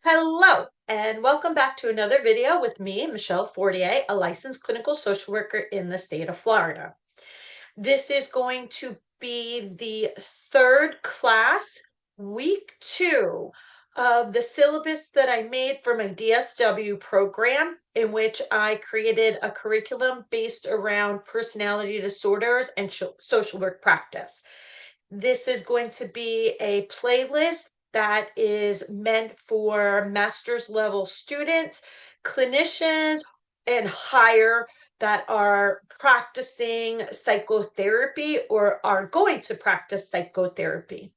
Hello, and welcome back to another video with me, Michelle Fortier, a licensed clinical social worker in the state of Florida. This is going to be the third class, week 2 of the syllabus that I made for my DSW program, in which I created a curriculum based around personality disorders and social work practice. This is going to be a playlist that is meant for master's level students, clinicians, and higher that are practicing psychotherapy or are going to practice psychotherapy.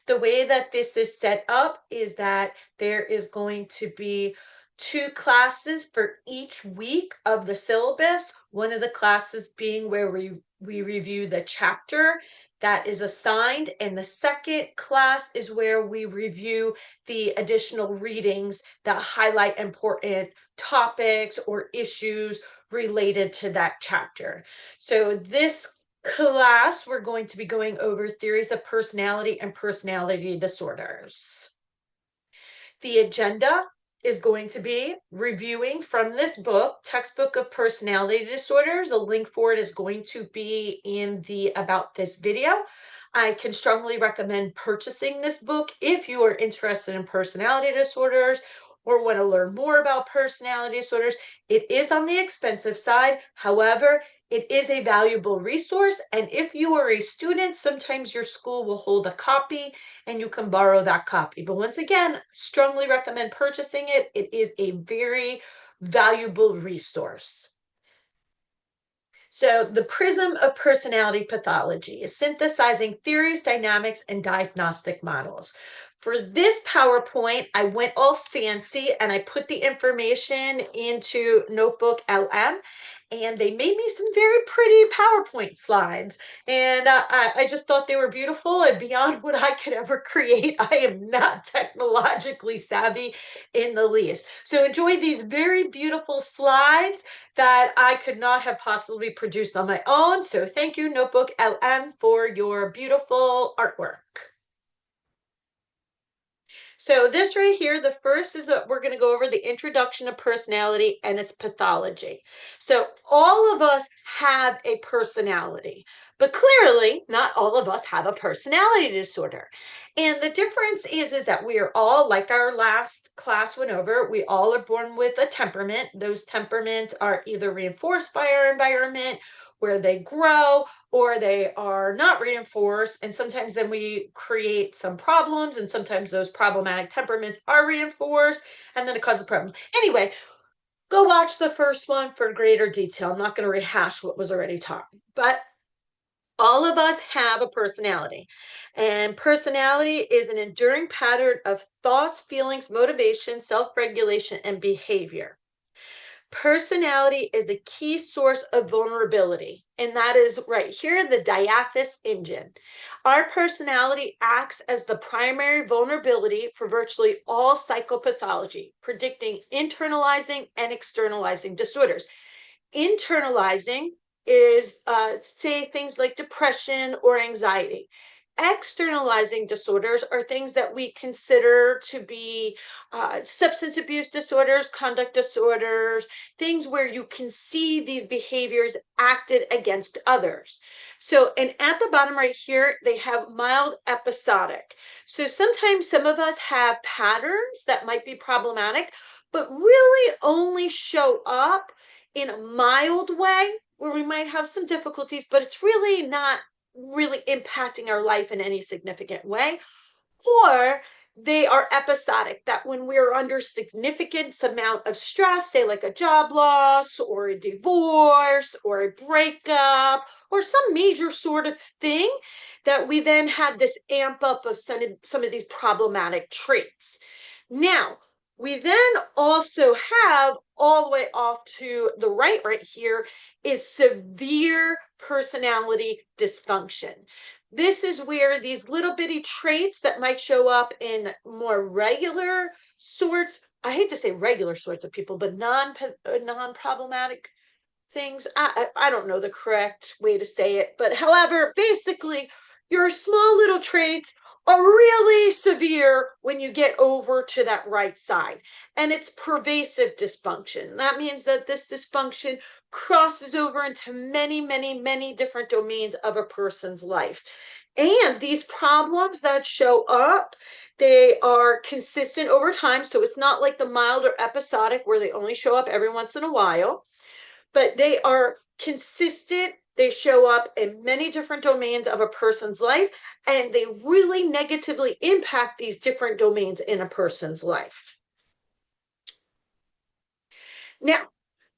The way that this is set up is that there is going to be 2 classes for each week of the syllabus. One of the classes being where we review the chapter that is assigned, and the second class is where we review the additional readings that highlight important topics or issues related to that chapter. So this class, we're going to be going over theories of personality and personality disorders. The agenda is going to be reviewing from this book, Textbook of Personality Disorders. A link for it is going to be in the about this video. I can strongly recommend purchasing this book if you are interested in personality disorders or want to learn more about personality disorders. It is on the expensive side. However, it is a valuable resource, and if you are a student, sometimes your school will hold a copy and you can borrow that copy. But once again, strongly recommend purchasing it. It is a very valuable resource. So the prism of personality pathology is synthesizing theories, dynamics, and diagnostic models. For this PowerPoint, I went all fancy and I put the information into Notebook LM, and they made me some very pretty PowerPoint slides. And I just thought they were beautiful and beyond what I could ever create. I am not technologically savvy in the least. So enjoy these very beautiful slides that I could not have possibly produced on my own. So thank you, Notebook LM, for your beautiful artwork. So this right here, the first is that we're going to go over the introduction of personality and its pathology. So all of us have a personality, but clearly not all of us have a personality disorder. And the difference is that we are all, like our last class went over, we all are born with a temperament. Those temperaments are either reinforced by our environment, where they grow, or they are not reinforced, and sometimes then we create some problems, and sometimes those problematic temperaments are reinforced, and then it causes problems. Anyway, go watch the first one for greater detail. I'm not going to rehash what was already taught, but all of us have a personality, and personality is an enduring pattern of thoughts, feelings, motivation, self-regulation, and behavior. Personality is a key source of vulnerability, and that is right here, the diaphys engine. Our personality acts as the primary vulnerability for virtually all psychopathology, predicting internalizing and externalizing disorders. Internalizing is, say, things like depression or anxiety. Externalizing disorders are things that we consider to be substance abuse disorders, conduct disorders, things where you can see these behaviors acted against others. So, and at the bottom right here, they have mild episodic. So sometimes some of us have patterns that might be problematic, but really only show up in a mild way where we might have some difficulties, but it's really not really impacting our life in any significant way. Or they are episodic, that when we're under significant amount of stress, say like a job loss or a divorce or a breakup or some major sort of thing, that we then have this amp up of some of these problematic traits. Now, we then also have all the way off to the right here is severe personality dysfunction. This is where these little bitty traits that might show up in more regular sorts, I hate to say regular sorts of people, but non-problematic things. I don't know the correct way to say it, but however, basically, your small little traits are really severe when you get over to that right side. And it's pervasive dysfunction. That means that this dysfunction crosses over into many, many, many different domains of a person's life. And these problems that show up, they are consistent over time. So it's not like the mild or episodic where they only show up every once in a while, but they are consistent. They show up in many different domains of a person's life, and they really negatively impact these different domains in a person's life. Now,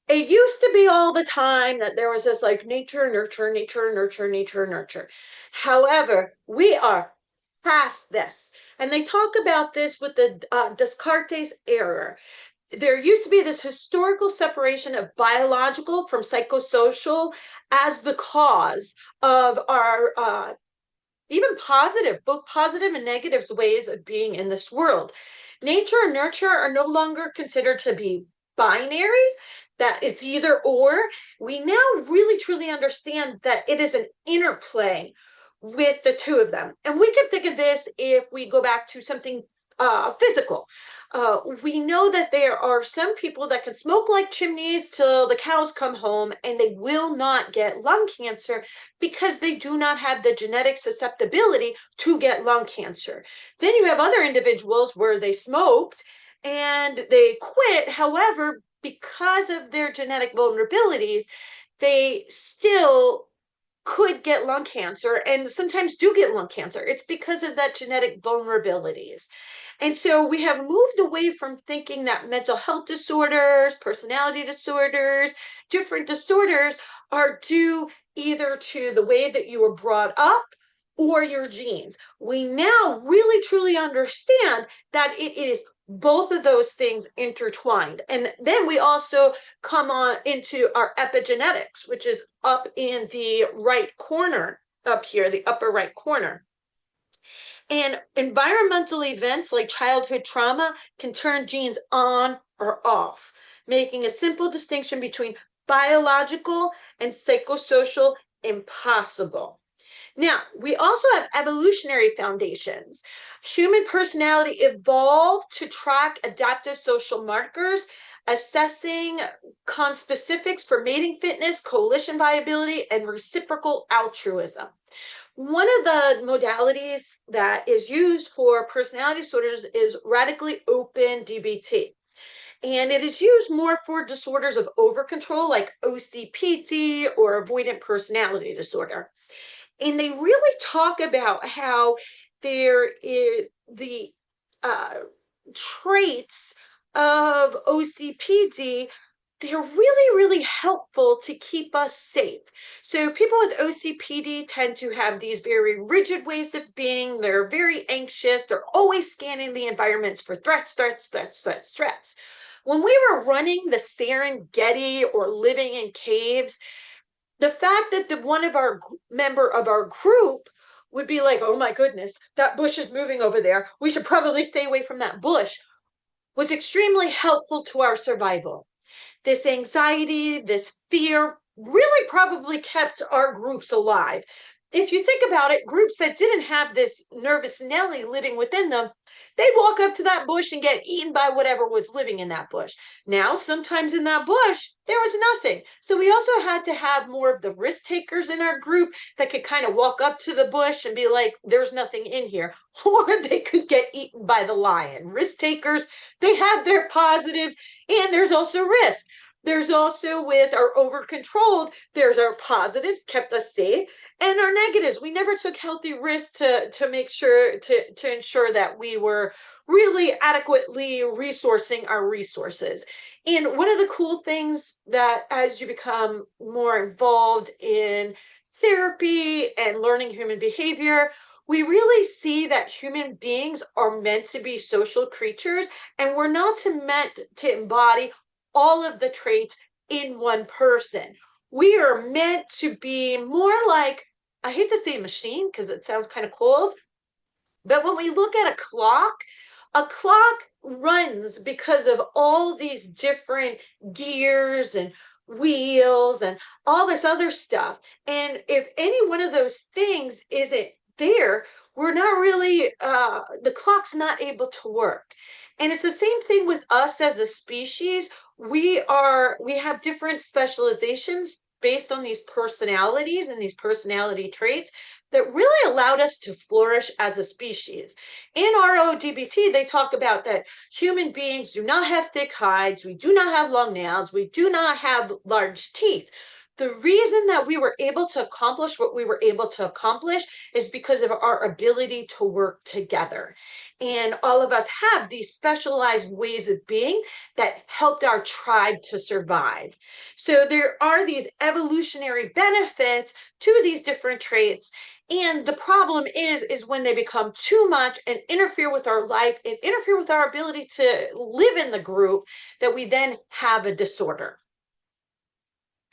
it used to be all the time that there was this like nature, nurture, nature, nurture, nature, nurture. However, we are past this. And they talk about this with the Descartes' error. There used to be this historical separation of biological from psychosocial as the cause of our even positive, both positive and negative ways of being in this world. Nature and nurture are no longer considered to be binary, that it's either or. We now really truly understand that it is an interplay with the two of them. And we can think of this if we go back to something physical. We know that there are some people that can smoke like chimneys till the cows come home and they will not get lung cancer because they do not have the genetic susceptibility to get lung cancer. Then you have other individuals where they smoked and they quit. However, because of their genetic vulnerabilities, they still could get lung cancer and sometimes do get lung cancer. It's because of that genetic vulnerabilities. And so we have moved away from thinking that mental health disorders, personality disorders, different disorders are due either to the way that you were brought up or your genes. We now really truly understand that it is both of those things intertwined. And then we also come on into our epigenetics, which is up in the right corner up here, the upper right corner. And environmental events like childhood trauma can turn genes on or off, making a simple distinction between biological and psychosocial impossible. Now, we also have evolutionary foundations. Human personality evolved to track adaptive social markers, assessing conspecifics for mating fitness, coalition viability, and reciprocal altruism. One of the modalities that is used for personality disorders is radically open DBT. And it is used more for disorders of overcontrol like OCPD or avoidant personality disorder. And they really talk about how there is the traits of OCPD, they're really, really helpful to keep us safe. So people with OCPD tend to have these very rigid ways of being. They're very anxious. They're always scanning the environments for threats, threats, threats, threats, threats. When we were running the Serengeti or living in caves, the fact that the one of our member of our group would be like, oh my goodness, that bush is moving over there, we should probably stay away from that bush, was extremely helpful to our survival. This anxiety, this fear really probably kept our groups alive. If you think about it, groups that didn't have this nervous Nelly living within them, they'd walk up to that bush and get eaten by whatever was living in that bush. Now, sometimes in that bush, there was nothing. So we also had to have more of the risk takers in our group that could kind of walk up to the bush and be like, there's nothing in here. Or they could get eaten by the lion. Risk takers, they have their positives, and there's also risk. There's also with our over-controlled, there's our positives, kept us safe, and our negatives. We never took healthy risks to make sure, to ensure that we were really adequately resourcing our resources. And one of the cool things that as you become more involved in therapy and learning human behavior, we really see that human beings are meant to be social creatures, and we're not meant to embody all of the traits in one person. We are meant to be more like, I hate to say machine because it sounds kind of cold, but when we look at a clock runs because of all these different gears and wheels and all this other stuff. And if any one of those things isn't there, we're not really, the clock's not able to work. And it's the same thing with us as a species. We have different specializations based on these personalities and these personality traits that really allowed us to flourish as a species. In RODBT, they talk about that human beings do not have thick hides, we do not have long nails, we do not have large teeth. The reason that we were able to accomplish what we were able to accomplish is because of our ability to work together. And all of us have these specialized ways of being that helped our tribe to survive. So there are these evolutionary benefits to these different traits. And the problem is when they become too much and interfere with our life and interfere with our ability to live in the group, that we then have a disorder.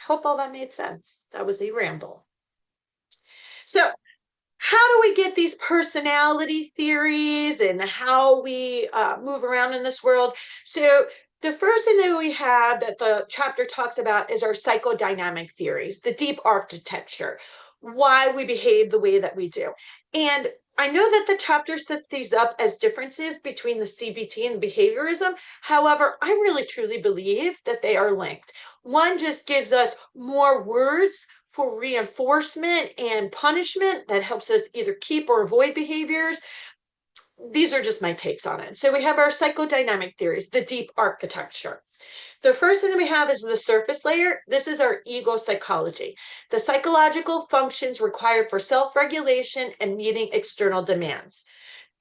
Hope all that made sense. That was a ramble. So how do we get these personality theories and how we move around in this world? So the first thing that we have that the chapter talks about is our psychodynamic theories, the deep architecture, why we behave the way that we do. And I know that the chapter sets these up as differences between the CBT and behaviorism. However, I really truly believe that they are linked. One just gives us more words for reinforcement and punishment that helps us either keep or avoid behaviors. These are just my takes on it. So we have our psychodynamic theories, the deep architecture. The first thing that we have is the surface layer. This is our ego psychology, the psychological functions required for self-regulation and meeting external demands.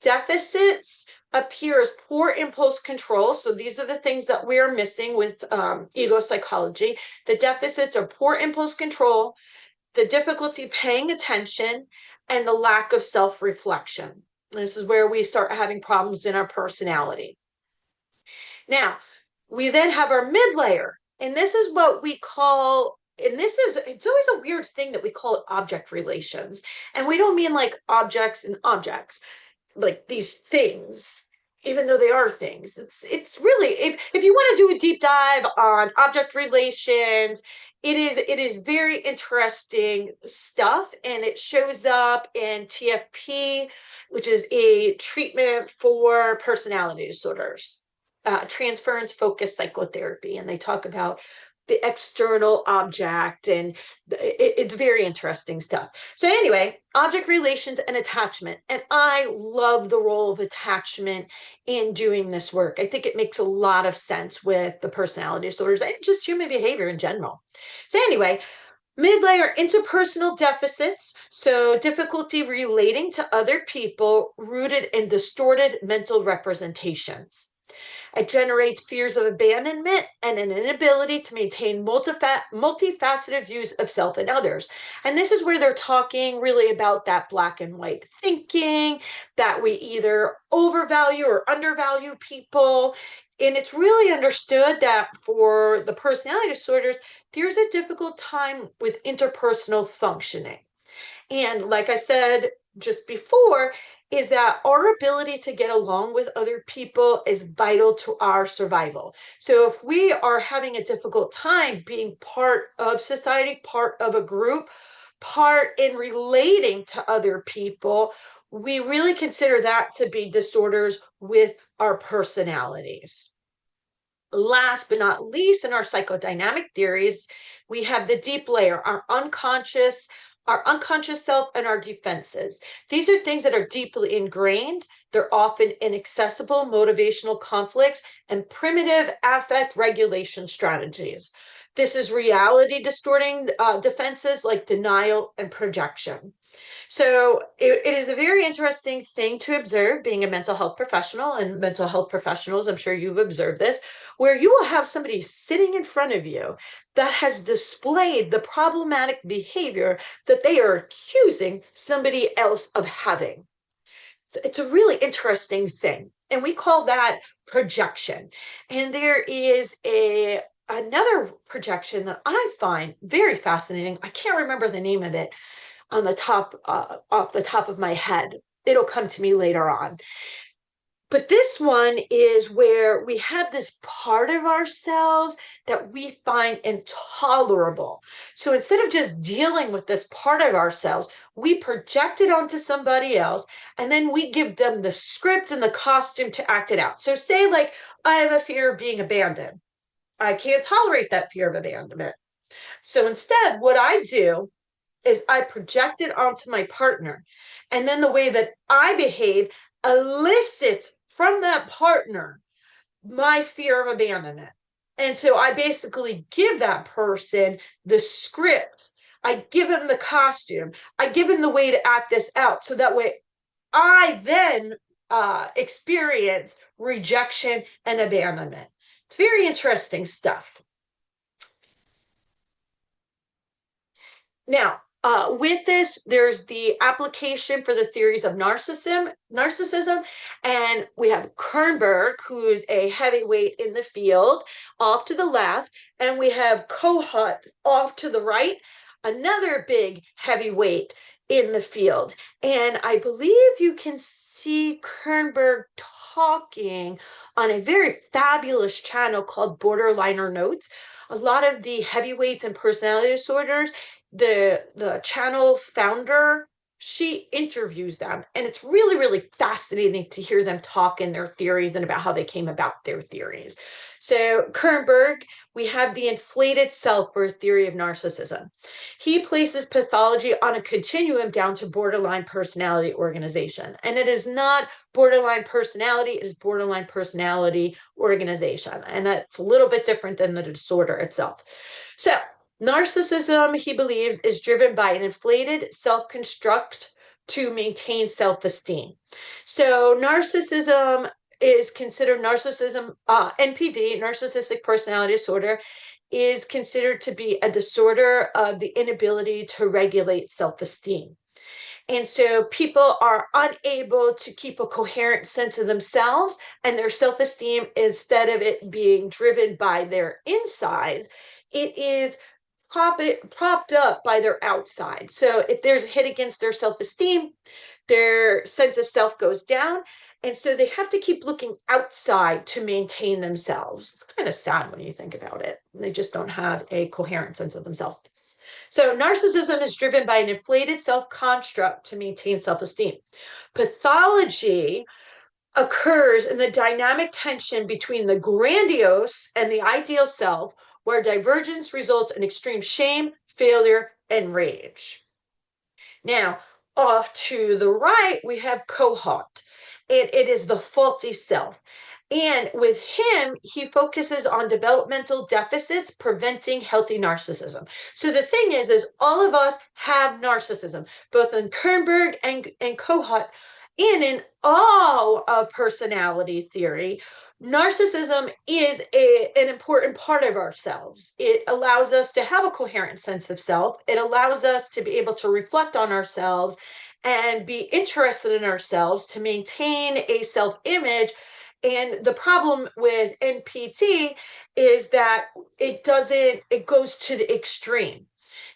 Deficits appear as poor impulse control. So these are the things that we're missing with ego psychology. The deficits are poor impulse control, the difficulty paying attention, and the lack of self-reflection. This is where we start having problems in our personality. Now, we then have our mid layer, and this is what we call, and it's always a weird thing that we call it object relations. And we don't mean like objects and objects, like these things, even though they are things. It's really, if you want to do a deep dive on object relations, it is very interesting stuff, and it shows up in TFP, which is a treatment for personality disorders. Transference focused psychotherapy, and they talk about the external object, and it's very interesting stuff. So anyway, object relations and attachment, and I love the role of attachment in doing this work. I think it makes a lot of sense with the personality disorders and just human behavior in general. So anyway, mid-layer interpersonal deficits, so difficulty relating to other people rooted in distorted mental representations. It generates fears of abandonment and an inability to maintain multifaceted views of self and others. And this is where they're talking really about that black and white thinking, that we either overvalue or undervalue people. And it's really understood that for the personality disorders, there's a difficult time with interpersonal functioning. And like I said just before, is that our ability to get along with other people is vital to our survival. So if we are having a difficult time being part of society, part of a group, part in relating to other people, we really consider that to be disorders with our personalities. Last but not least, in our psychodynamic theories, we have the deep layer, our unconscious self, and our defenses. These are things that are deeply ingrained. They're often inaccessible motivational conflicts and primitive affect regulation strategies. This is reality distorting defenses like denial and projection. So it is a very interesting thing to observe being a mental health professional, and mental health professionals, I'm sure you've observed this, where you will have somebody sitting in front of you that has displayed the problematic behavior that they are accusing somebody else of having. It's a really interesting thing. And we call that projection. And there is another projection that I find very fascinating. I can't remember the name of it on the top off the top of my head. It'll come to me later on. But this one is where we have this part of ourselves that we find intolerable. So instead of just dealing with this part of ourselves, we project it onto somebody else, and then we give them the script and the costume to act it out. So say like, I have a fear of being abandoned. I can't tolerate that fear of abandonment. So instead, what I do is I project it onto my partner. And then the way that I behave elicits from that partner my fear of abandonment. And so I basically give that person the script. I give him the costume. I give him the way to act this out. So that way I then experience rejection and abandonment. It's very interesting stuff. Now, with this, there's the application for the theories of narcissism, and we have Kernberg, who's a heavyweight in the field, off to the left, and we have Kohut off to the right, another big heavyweight in the field. And I believe you can see Kernberg talking on a very fabulous channel called Borderliner Notes. A lot of the heavyweights and personality disorders, the channel founder, she interviews them, and it's really fascinating to hear them talk in their theories and about how they came about their theories. So Kernberg, we have the inflated self for a theory of narcissism. He places pathology on a continuum down to borderline personality organization, and it is not borderline personality, it is borderline personality organization, and that's a little bit different than the disorder itself. So narcissism, he believes, is driven by an inflated self-construct to maintain self-esteem. So narcissism is considered NPD, narcissistic personality disorder, is considered to be a disorder of the inability to regulate self-esteem. And so people are unable to keep a coherent sense of themselves and their self-esteem, instead of it being driven by their insides, it is propped up by their outside. So if there's a hit against their self-esteem, their sense of self goes down. And so they have to keep looking outside to maintain themselves. It's kind of sad when you think about it. They just don't have a coherent sense of themselves. So narcissism is driven by an inflated self-construct to maintain self-esteem. Pathology occurs in the dynamic tension between the grandiose and the ideal self, where divergence results in extreme shame, failure, and rage. Now, off to the right, we have Kohut. It is the faulty self. And with him, he focuses on developmental deficits preventing healthy narcissism. So the thing is all of us have narcissism, both in Kernberg and Kohut, and in all of personality theory. Narcissism is an important part of ourselves. It allows us to have a coherent sense of self. It allows us to be able to reflect on ourselves and be interested in ourselves, to maintain a self-image. And the problem with NPT is that it goes to the extreme.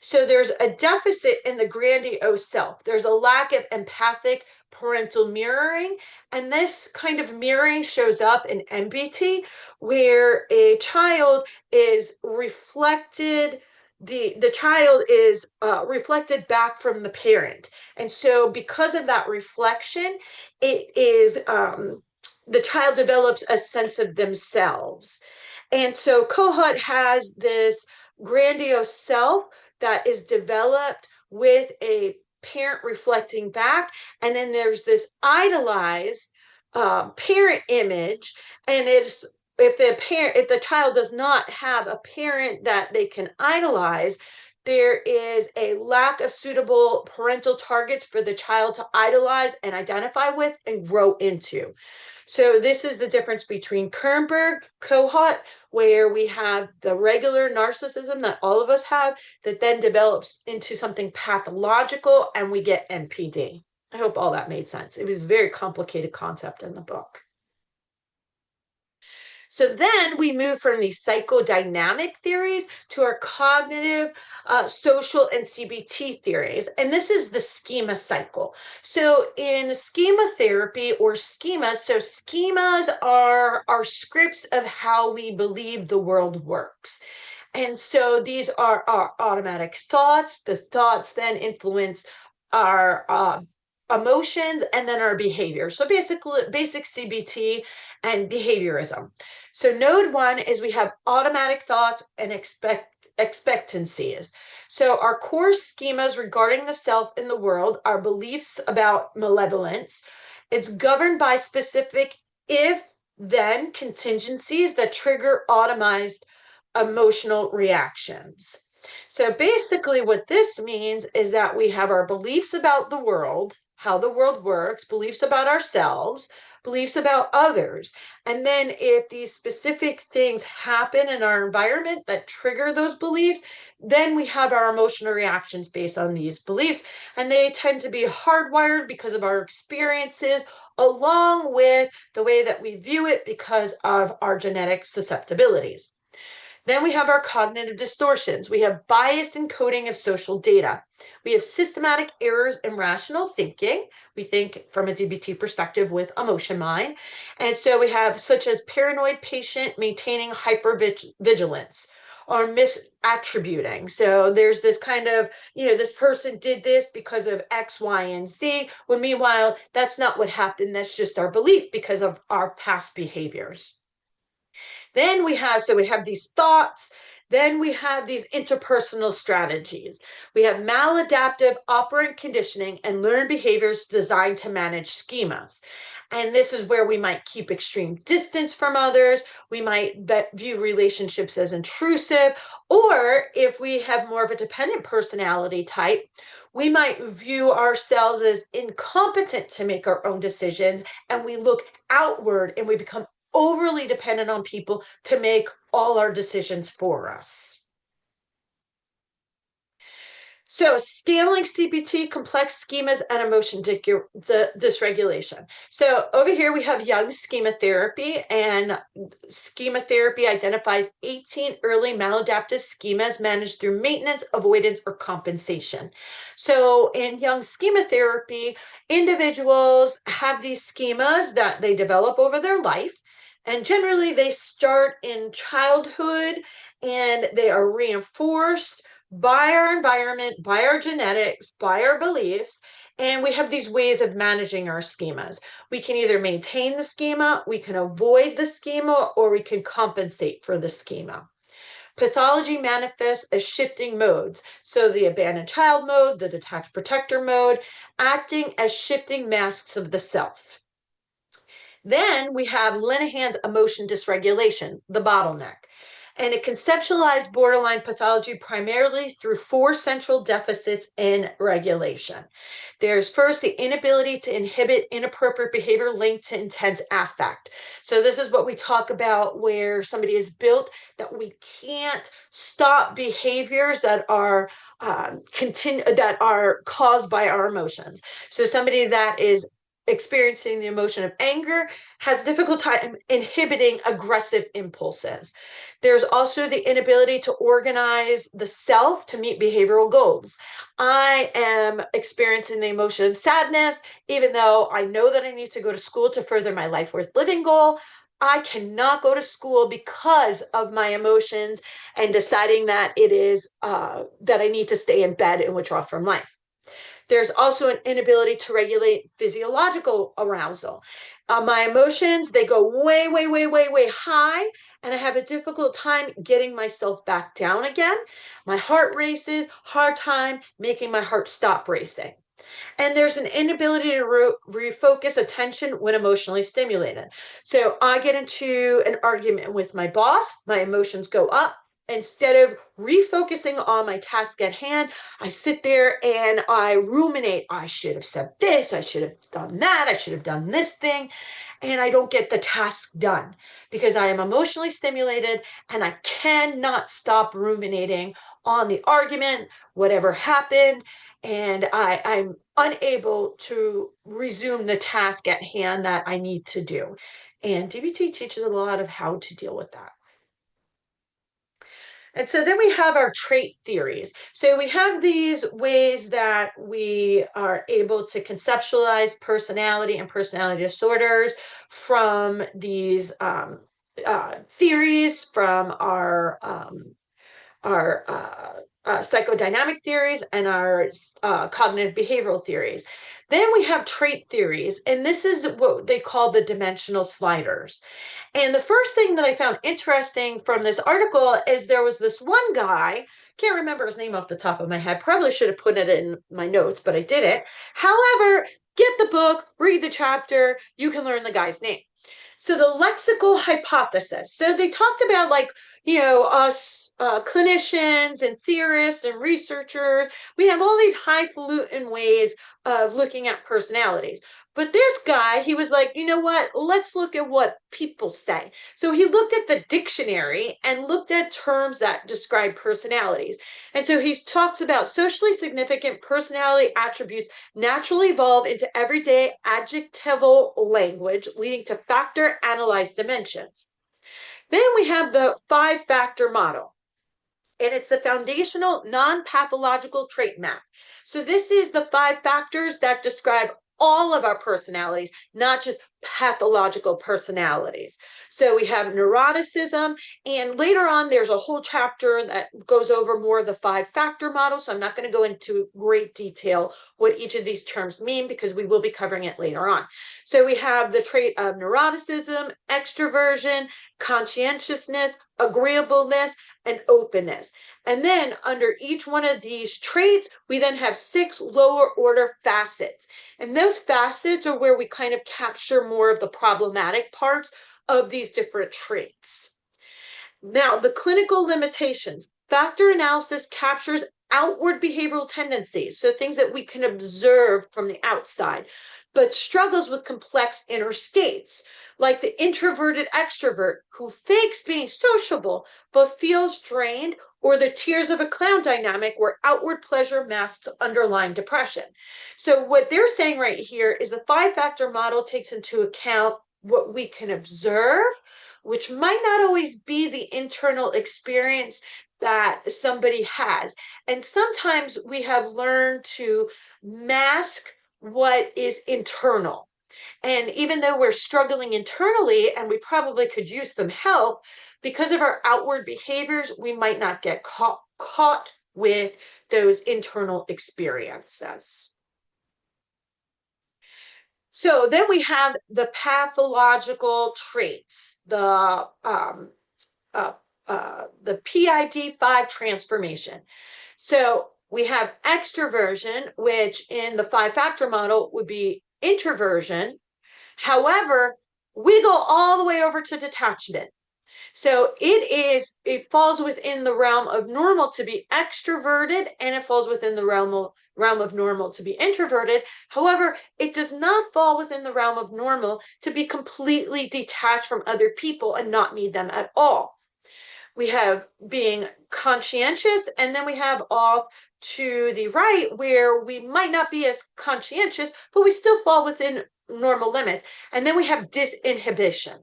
So there's a deficit in the grandiose self. There's a lack of empathic parental mirroring. And this kind of mirroring shows up in MBT, where a child is reflected, the child is reflected back from the parent. And so because of that reflection, it is the child develops a sense of themselves. And so Kohut has this grandiose self that is developed with a parent reflecting back, and then there's this idolized parent image. And it's if the child does not have a parent that they can idolize, there is a lack of suitable parental targets for the child to idolize and identify with and grow into. So this is the difference between Kernberg, Kohut, where we have the regular narcissism that all of us have, that then develops into something pathological, and we get NPD. I hope all that made sense. It was a very complicated concept in the book. So then we move from these psychodynamic theories to our cognitive, social, and CBT theories. And this is the schema cycle. So in schema therapy or schemas, so schemas are scripts of how we believe the world works. And so these are our automatic thoughts. The thoughts then influence our emotions and then our behavior. So basically, basic CBT and behaviorism. So node one is we have automatic thoughts and expectancies. So our core schemas regarding the self in the world are beliefs about malevolence. It's governed by specific if then contingencies that trigger automized emotional reactions. So basically, what this means is that we have our beliefs about the world, how the world works, beliefs about ourselves, beliefs about others. And then, if these specific things happen in our environment that trigger those beliefs, then we have our emotional reactions based on these beliefs. And they tend to be hardwired because of our experiences, along with the way that we view it because of our genetic susceptibilities. Then we have our cognitive distortions. We have biased encoding of social data. We have systematic errors in rational thinking. We think from a DBT perspective with emotion mind. And so we have such as paranoid patient maintaining hypervigilance or misattributing. So there's this kind of, this person did this because of X, Y, and Z, when meanwhile, that's not what happened. That's just our belief because of our past behaviors. Then we have these thoughts. Then we have these interpersonal strategies. We have maladaptive operant conditioning and learned behaviors designed to manage schemas. And this is where we might keep extreme distance from others. We might view relationships as intrusive. Or if we have more of a dependent personality type, we might view ourselves as incompetent to make our own decisions. And we look outward and we become overly dependent on people to make all our decisions for us. So scaling CBT, complex schemas, and emotion dysregulation. So over here we have young schema therapy, and schema therapy identifies 18 early maladaptive schemas managed through maintenance, avoidance, or compensation. So in young schema therapy, individuals have these schemas that they develop over their life. And generally, they start in childhood and they are reinforced by our environment, by our genetics, by our beliefs. And we have these ways of managing our schemas. We can either maintain the schema, we can avoid the schema, or we can compensate for the schema. Pathology manifests as shifting modes. So the abandoned child mode, the detached protector mode, acting as shifting masks of the self. Then we have Linehan's emotion dysregulation, the bottleneck. And it conceptualized borderline pathology primarily through 4 central deficits in regulation. There's first the inability to inhibit inappropriate behavior linked to intense affect. So this is what we talk about where somebody is built that we can't stop behaviors that are that are caused by our emotions. So somebody that is experiencing the emotion of anger has a difficult time inhibiting aggressive impulses. There's also the inability to organize the self to meet behavioral goals. I am experiencing the emotion of sadness, even though I know that I need to go to school to further my life worth living goal. I cannot go to school because of my emotions and deciding that it is that I need to stay in bed and withdraw from life. There's also an inability to regulate physiological arousal. My emotions, they go way, way, way, way, way high, and I have a difficult time getting myself back down again. My heart races, hard time making my heart stop racing. And there's an inability to refocus attention when emotionally stimulated. So I get into an argument with my boss, my emotions go up. Instead of refocusing on my task at hand, I sit there and I ruminate. I should have said this. I should have done that. I should have done this thing. And I don't get the task done because I am emotionally stimulated and I cannot stop ruminating on the argument, whatever happened, and I'm unable to resume the task at hand that I need to do. And DBT teaches a lot of how to deal with that. And so then we have our trait theories. So we have these ways that we are able to conceptualize personality and personality disorders from these theories, from our psychodynamic theories and our cognitive behavioral theories. Then we have trait theories, and this is what they call the dimensional sliders. And the first thing that I found interesting from this article is there was this one guy, can't remember his name off the top of my head, probably should have put it in my notes, but I didn't. However, get the book, read the chapter, you can learn the guy's name. So the lexical hypothesis. So they talked about, like, us clinicians and theorists and researchers. We have all these highfalutin ways of looking at personalities. But this guy, he was like, you know what? Let's look at what people say. So he looked at the dictionary and looked at terms that describe personalities. And so he talks about socially significant personality attributes naturally evolve into everyday adjectival language, leading to factor analyzed dimensions. Then we have the 5-factor model, and it's the foundational non-pathological trait map. So this is the 5 factors that describe all of our personalities, not just pathological personalities. So we have neuroticism, and later on there's a whole chapter that goes over more of the 5-factor model, so I'm not going to go into great detail what each of these terms mean because we will be covering it later on. So we have the trait of neuroticism, extroversion, conscientiousness, agreeableness, and openness. And then under each one of these traits, we then have 6 lower order facets. And those facets are where we kind of capture more of the problematic parts of these different traits. Now, the clinical limitations. Factor analysis captures outward behavioral tendencies, so things that we can observe from the outside, but struggles with complex inner states, like the introverted extrovert who fakes being sociable but feels drained, or the tears of a clown dynamic where outward pleasure masks underlying depression. So what they're saying right here is the 5-factor model takes into account what we can observe, which might not always be the internal experience that somebody has. And sometimes we have learned to mask what is internal. And even though we're struggling internally and we probably could use some help, because of our outward behaviors, we might not get caught with those internal experiences. So then we have the pathological traits, the PID5 transformation. So we have extroversion, which in the 5-factor model would be introversion. However, we go all the way over to detachment. So it falls within the realm of normal to be extroverted, and it falls within the realm of normal to be introverted. However, it does not fall within the realm of normal to be completely detached from other people and not need them at all. We have being conscientious, and then we have off to the right where we might not be as conscientious, but we still fall within normal limits. And then we have disinhibition,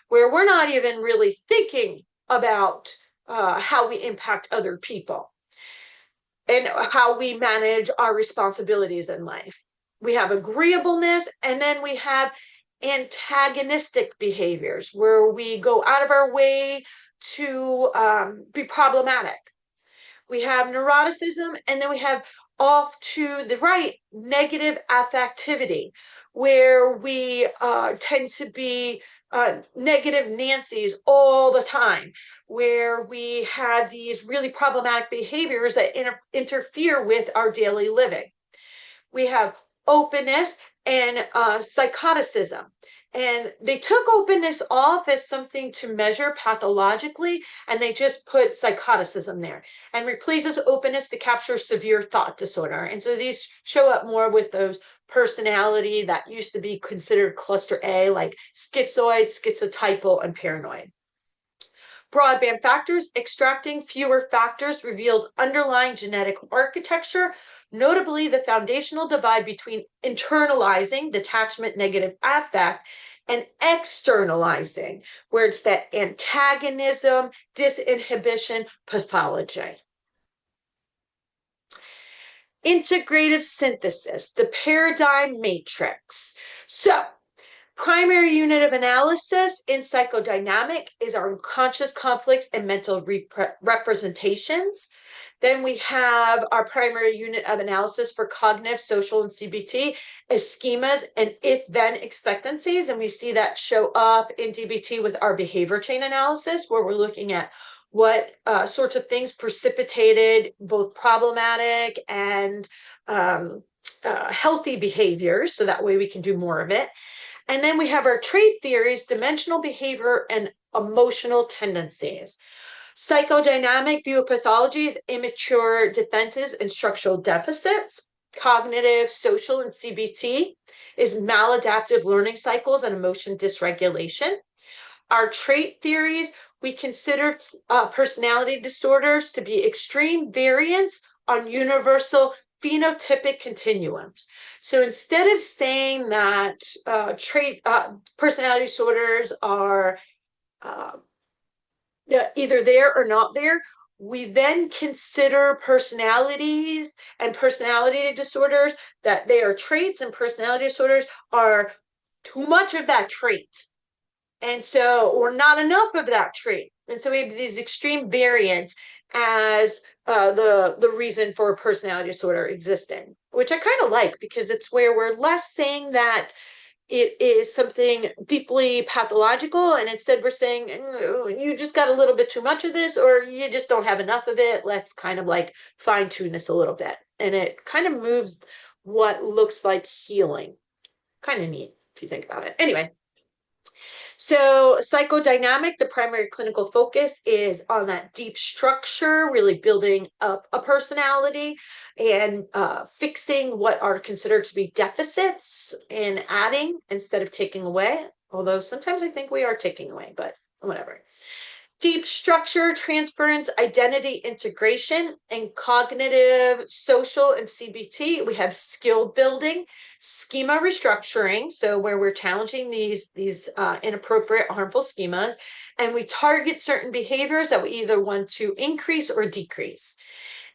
where we're not even really thinking about how we impact other people and how we manage our responsibilities in life. We have agreeableness, and then we have antagonistic behaviors, where we go out of our way to be problematic. We have neuroticism, and then we have off to the right, negative affectivity, where we tend to be negative Nancy's all the time, where we have these really problematic behaviors that interfere with our daily living. We have openness and psychoticism. And they took openness off as something to measure pathologically, and they just put psychoticism there and replaces openness to capture severe thought disorder. And so these show up more with those personality that used to be considered cluster A, like schizoid, schizotypal, and paranoid. Broadband factors, extracting fewer factors reveals underlying genetic architecture, notably the foundational divide between internalizing, detachment, negative affect, and externalizing, where it's that antagonism, disinhibition, pathology. Integrative synthesis, the paradigm matrix. So, primary unit of analysis in psychodynamic is our unconscious conflicts and mental representations. Then we have our primary unit of analysis for cognitive, social, and CBT as schemas and if-then expectancies. And we see that show up in DBT with our behavior chain analysis, where we're looking at what sorts of things precipitated both problematic and healthy behaviors, so that way we can do more of it. And then we have our trait theories, dimensional behavior, and emotional tendencies. Psychodynamic view of pathology is immature defenses and structural deficits. Cognitive, social, and CBT is maladaptive learning cycles and emotion dysregulation. Our trait theories, we consider personality disorders to be extreme variants on universal phenotypic continuums. So instead of saying that personality disorders are either there or not there, we then consider personalities and personality disorders that they are traits, and personality disorders are too much of that trait. And so, or not enough of that trait. And so we have these extreme variants as the reason for a personality disorder existing, which I kind of like, because it's where we're less saying that it is something deeply pathological, and instead we're saying you just got a little bit too much of this, or you just don't have enough of it. Let's kind of like fine tune this a little bit. And it kind of moves what looks like healing. Kind of neat if you think about it. Anyway. So psychodynamic, the primary clinical focus is on that deep structure, really building up a personality and fixing what are considered to be deficits and adding instead of taking away. Although sometimes I think we are taking away, but whatever. Deep structure, transference, identity integration, and cognitive, social, and CBT. We have skill building, schema restructuring, so where we're challenging these inappropriate, harmful schemas, and we target certain behaviors that we either want to increase or decrease.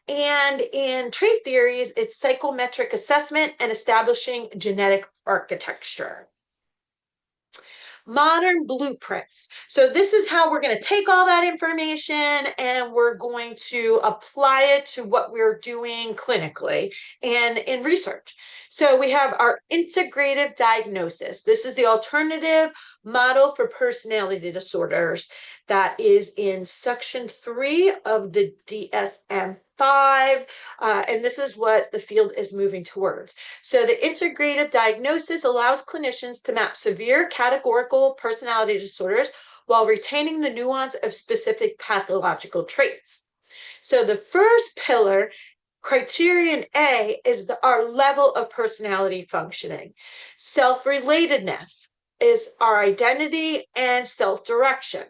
And in trait theories, it's psychometric assessment and establishing genetic architecture. Modern blueprints. So this is how we're going to take all that information and we're going to apply it to what we're doing clinically and in research. So we have our integrative diagnosis. This is the alternative model for personality disorders that is in section 3 of the DSM-5, and this is what the field is moving towards. So the integrative diagnosis allows clinicians to map severe categorical personality disorders while retaining the nuance of specific pathological traits. So the first pillar, criterion A, is our level of personality functioning. Self-relatedness is our identity and self-direction.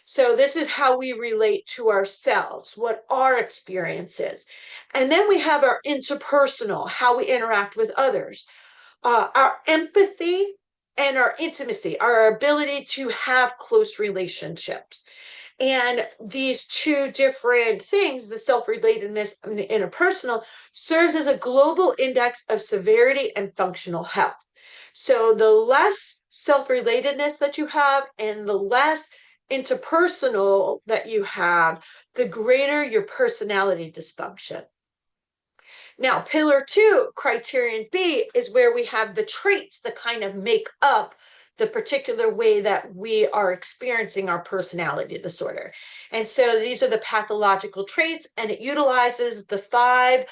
So this is how we relate to ourselves, what our experience is. And then we have our interpersonal, how we interact with others, our empathy and our intimacy, our ability to have close relationships. And these two different things, the self-relatedness and the interpersonal, serves as a global index of severity and functional health. So the less self-relatedness that you have and the less interpersonal that you have, the greater your personality dysfunction. Now, pillar 2, criterion B, is where we have the traits that kind of make up the particular way that we are experiencing our personality disorder. And so these are the pathological traits, and it utilizes the 5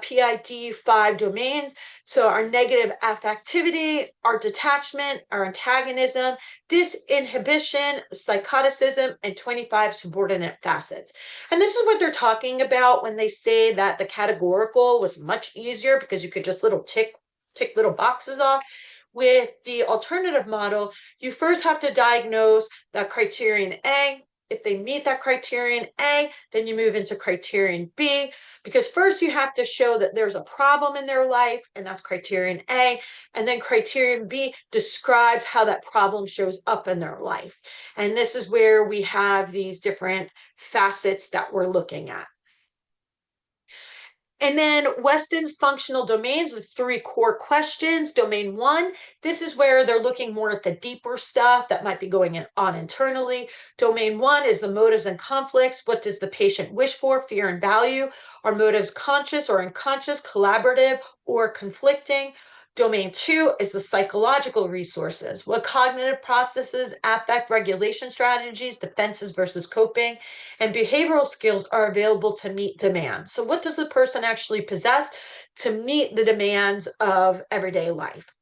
PID-5 domains. So our negative affectivity, our detachment, our antagonism, disinhibition, psychoticism, and 25 subordinate facets. And this is what they're talking about when they say that the categorical was much easier because you could just tick little boxes off. With the alternative model, you first have to diagnose the criterion A, If they meet that criterion A, then you move into criterion B, because first you have to show that there's a problem in their life, and that's criterion A. And then criterion B describes how that problem shows up in their life. And this is where we have these different facets that we're looking at. And then Weston's functional domains with 3 core questions. Domain 1, this is where they're looking more at the deeper stuff that might be going on internally. Domain 1 is the motives and conflicts. What does the patient wish for, fear and value? Are motives conscious or unconscious, collaborative or conflicting? Domain 2 is the psychological resources. What cognitive processes, affect regulation strategies, defenses versus coping, and behavioral skills are available to meet demands. So what does the person actually possess to meet the demands of everyday life?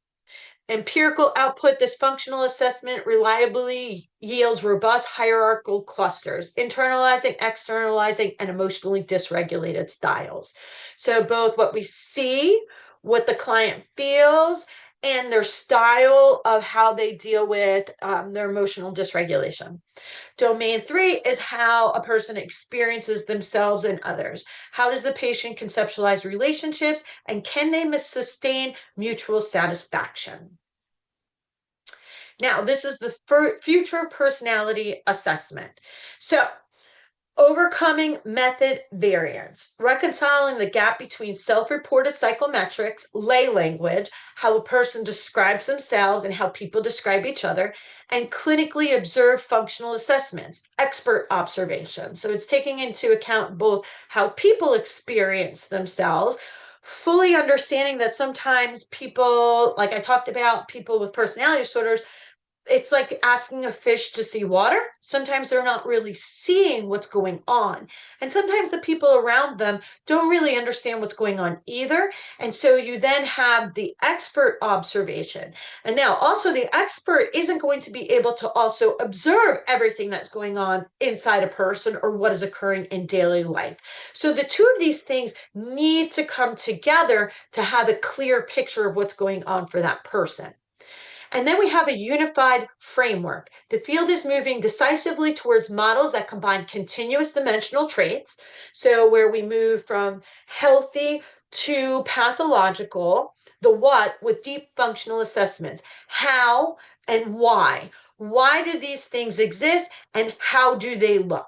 Empirical output, this functional assessment reliably yields robust hierarchical clusters, internalizing, externalizing, and emotionally dysregulated styles. So both what we see, what the client feels, and their style of how they deal with their emotional dysregulation. Domain 3 is how a person experiences themselves and others. How does the patient conceptualize relationships, and can they sustain mutual satisfaction? Now, this is the future personality assessment. So, overcoming method variance, reconciling the gap between self-reported psychometrics, lay language, how a person describes themselves and how people describe each other, and clinically observed functional assessments, expert observation. So it's taking into account both how people experience themselves, fully understanding that sometimes people, like I talked about, people with personality disorders, it's like asking a fish to see water. Sometimes they're not really seeing what's going on. And sometimes the people around them don't really understand what's going on either. And so you then have the expert observation. And now also the expert isn't going to be able to also observe everything that's going on inside a person or what is occurring in daily life. So the two of these things need to come together to have a clear picture of what's going on for that person. And then we have a unified framework. The field is moving decisively towards models that combine continuous dimensional traits. So where we move from healthy to pathological, the what with deep functional assessments. How and why? Why do these things exist and how do they look?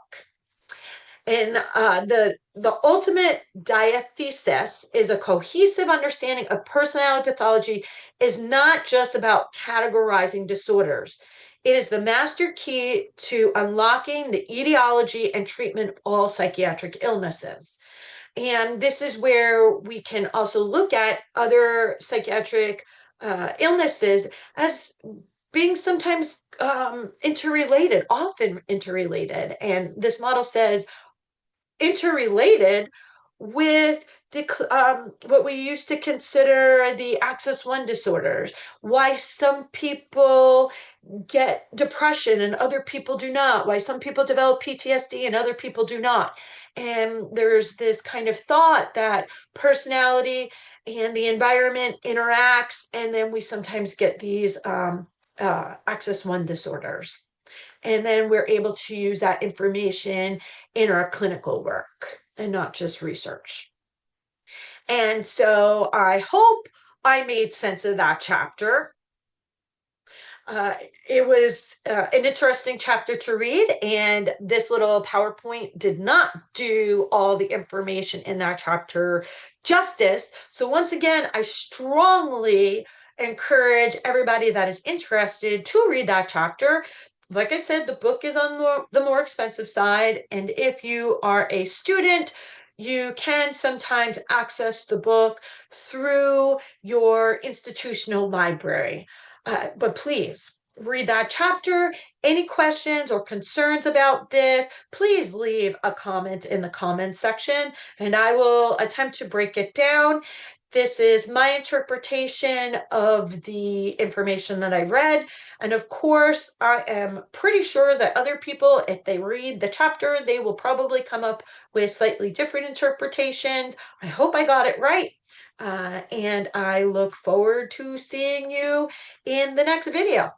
And the ultimate diathesis is a cohesive understanding of personality pathology is not just about categorizing disorders. It is the master key to unlocking the etiology and treatment of all psychiatric illnesses. And this is where we can also look at other psychiatric illnesses as being sometimes interrelated, often interrelated. And this model says interrelated with the what we used to consider the axis 1 disorders, why some people get depression and other people do not, why some people develop PTSD and other people do not. And there's this kind of thought that personality and the environment interacts, and then we sometimes get these axis 1 disorders. And then we're able to use that information in our clinical work and not just research. And so I hope I made sense of that chapter. It was an interesting chapter to read, and this little PowerPoint did not do all the information in that chapter justice. So once again, I strongly encourage everybody that is interested to read that chapter. Like I said, the book is on the more expensive side, and if you are a student, you can sometimes access the book through your institutional library. But please read that chapter. Any questions or concerns about this, please leave a comment in the comments section, and I will attempt to break it down. This is my interpretation of the information that I read. And of course, I am pretty sure that other people, if they read the chapter, they will probably come up with slightly different interpretations. I hope I got it right. And I look forward to seeing you in the next video.